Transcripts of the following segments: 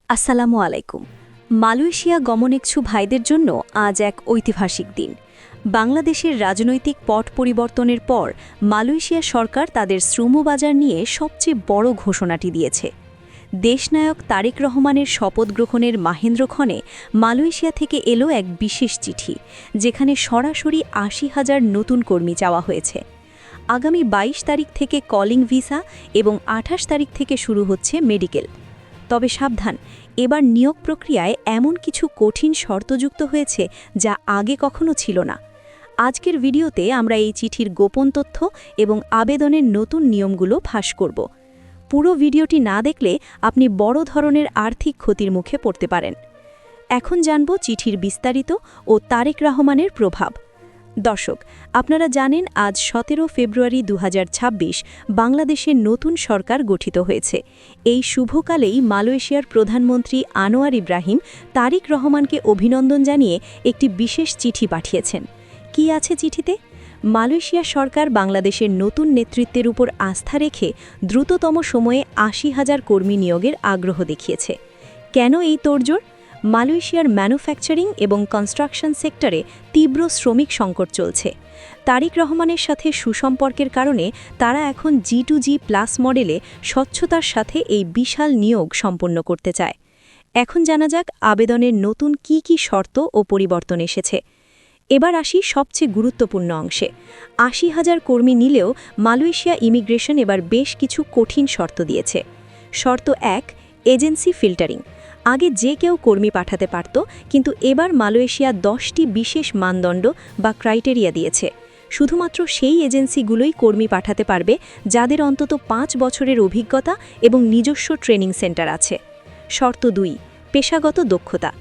আসসালামু আলাইকুম। মালয়েশিয়া গমনেচ্ছু ভাইদের জন্য আজ এক ঐতিহাসিক দিন। বাংলাদেশের রাজনৈতিক পট পরিবর্তনের পর মালয়েশিয়া সরকার তাদের শ্রমবাজার নিয়ে সবচেয়ে বড় ঘোষণাটি দিয়েছে। দেশনায়ক তারেক রহমানের শপথ গ্রহণের মাহেন্দ্রক্ষণে মালয়েশিয়া থেকে এলো এক বিশেষ চিঠি, যেখানে সরাসরি ৮০,০০০ নতুন কর্মী চাওয়া হয়েছে। আগামী ২২ তারিখ থেকে কলিং ভিসা এবং ২৮ তারিখ থেকে শুরু হচ্ছে মেডিকেল। তবে সাবধান, এবার নিয়োগ প্রক্রিয়ায় এমন কিছু কঠিন শর্ত যুক্ত হয়েছে যা আগে কখনো ছিল না। আজকের ভিডিওতে আমরা এই চিঠির গোপন তথ্য এবং আবেদনের নতুন নিয়মগুলো ফাঁস করব। পুরো ভিডিওটি না দেখলে আপনি বড় ধরনের আর্থিক ক্ষতির মুখে পড়তে পারেন। এখন জানব চিঠির বিস্তারিত ও তারেক রহমানের প্রভাব। দর্শক, আপনারা জানেন আজ ১৭ ফেব্রুয়ারি ২০২৬ বাংলাদেশের নতুন সরকার গঠিত হয়েছে। এই শুভকালেই মালয়েশিয়ার প্রধানমন্ত্রী আনোয়ার ইব্রাহিম তারেক রহমানকে অভিনন্দন জানিয়ে একটি বিশেষ চিঠি পাঠিয়েছেন। কি আছে চিঠিতে? মালয়েশিয়া সরকার বাংলাদেশের নতুন নেতৃত্বের উপর আস্থা রেখে দ্রুততম সময়ে ৮০,০০০ কর্মী নিয়োগের আগ্রহ দেখিয়েছে। কেন এই তোড়জোড়? মালয়েশিয়ার ম্যানুফ্যাকচারিং এবং কনস্ট্রাকশন সেক্টরে তীব্র শ্রমিক সংকট চলছে। তারেক রহমানের সাথে সুসম্পর্কের কারণে তারা এখন G2G+ মডেলে স্বচ্ছতার সাথে এই বিশাল নিয়োগ সম্পন্ন করতে চায়। এখন জানা যাক আবেদনের নতুন কি শর্ত ও পরিবর্তন এসেছে। এবার আসি সবচেয়ে গুরুত্বপূর্ণ অংশে। ৮০,০০০ কর্মী নিলেও মালয়েশিয়া ইমিগ্রেশন এবার বেশ কিছু কঠিন শর্ত দিয়েছে। শর্ত ১, এজেন্সি ফিল্টারিং। আগে যে কেউ কর্মী পাঠাতে পারত, কিন্তু এবার মালয়েশিয়া 10টি বিশেষ মানদণ্ড বা ক্রাইটেরিয়া দিয়েছে। শুধুমাত্র সেই এজেন্সিগুলোই কর্মী পাঠাতে পারবে যাদের অন্তত ৫ বছরের অভিজ্ঞতা এবং নিজস্ব ট্রেনিং সেন্টার আছে। শর্ত ২, পেশাগত দক্ষতা।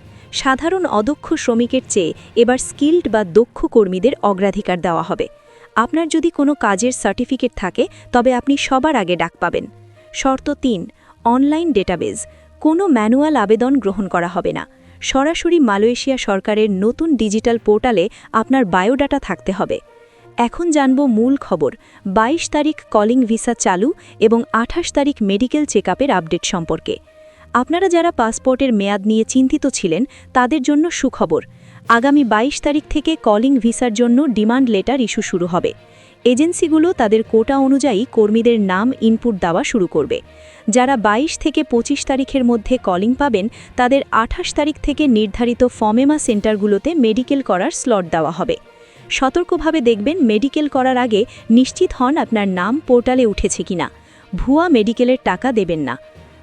সাধারণ অদক্ষ শ্রমিকের চেয়ে এবার স্কিল্ড বা দক্ষ কর্মীদের অগ্রাধিকার দেওয়া হবে। আপনার যদি কোনো কাজের সার্টিফিকেট থাকে তবে আপনি সবার আগে ডাক পাবেন। শর্ত ৩, অনলাইন ডেটাবেজ। কোনো ম্যানুয়াল আবেদন গ্রহণ করা হবে না। সরাসরি মালয়েশিয়া সরকারের নতুন ডিজিটাল পোর্টালে আপনার বায়োডাটা থাকতে হবে। এখন জানব মূল খবর। ২২ তারিখ কলিং ভিসা চালু এবং ২৮ তারিখ মেডিকেল চেকআপের আপডেট সম্পর্কে। আপনারা যারা পাসপোর্টের মেয়াদ নিয়ে চিন্তিত ছিলেন তাদের জন্য সুখবর। আগামী ২২ তারিখ থেকে কলিং ভিসার জন্য ডিমান্ড লেটার ইস্যু শুরু হবে। এজেন্সিগুলো তাদের কোটা অনুযায়ী কর্মীদের নাম ইনপুট দেওয়া শুরু করবে। যারা ২২ থেকে ২৫ তারিখের মধ্যে কলিং পাবেন তাদের ২৮ তারিখ থেকে নির্ধারিত ফমেমা সেন্টারগুলোতে মেডিকেল করার স্লট দেওয়া হবে। সতর্কভাবে দেখবেন মেডিকেল করার আগে নিশ্চিত হন আপনার নাম পোর্টালে উঠেছে কিনা। ভুয়া মেডিকেলের টাকা দেবেন না।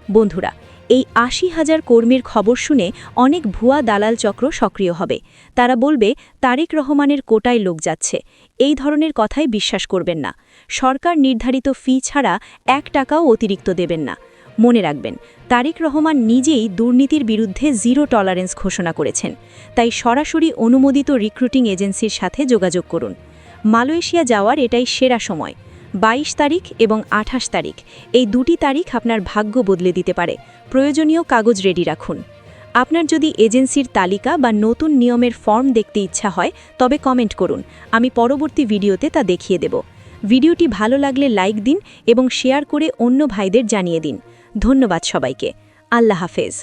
বন্ধুরা, এই ৮০,০০০ কর্মীর খবর শুনে অনেক ভুয়া দালাল চক্র সক্রিয় হবে। তারা বলবে তারেক রহমানের কোটায় লোক যাচ্ছে। এই ধরনের কথাই বিশ্বাস করবেন না। সরকার নির্ধারিত ফি ছাড়া ১ টাকাও অতিরিক্ত দেবেন না। মনে রাখবেন, তারেক রহমান নিজেই দুর্নীতির বিরুদ্ধে জিরো টলারেন্স ঘোষণা করেছেন। তাই সরাসরি অনুমোদিত রিক্রুটিং এজেন্সির সাথে যোগাযোগ করুন। মালয়েশিয়া যাওয়ার এটাই সেরা সময়। ২২ তারিখ এবং ২৮ তারিখ, এই দুটি তারিখ আপনার ভাগ্য বদলে দিতে পারে। প্রয়োজনীয় কাগজ রেডি রাখুন। আপনার যদি এজেন্সির তালিকা বা নতুন নিয়মের ফর্ম দেখতে ইচ্ছা হয় তবে কমেন্ট করুন, আমি পরবর্তী ভিডিওতে তা দেখিয়ে দেব। ভিডিওটি ভালো লাগলে লাইক দিন এবং শেয়ার করে অন্য ভাইদের জানিয়ে দিন। ধন্যবাদ সবাইকে। আল্লাহ হাফেজ।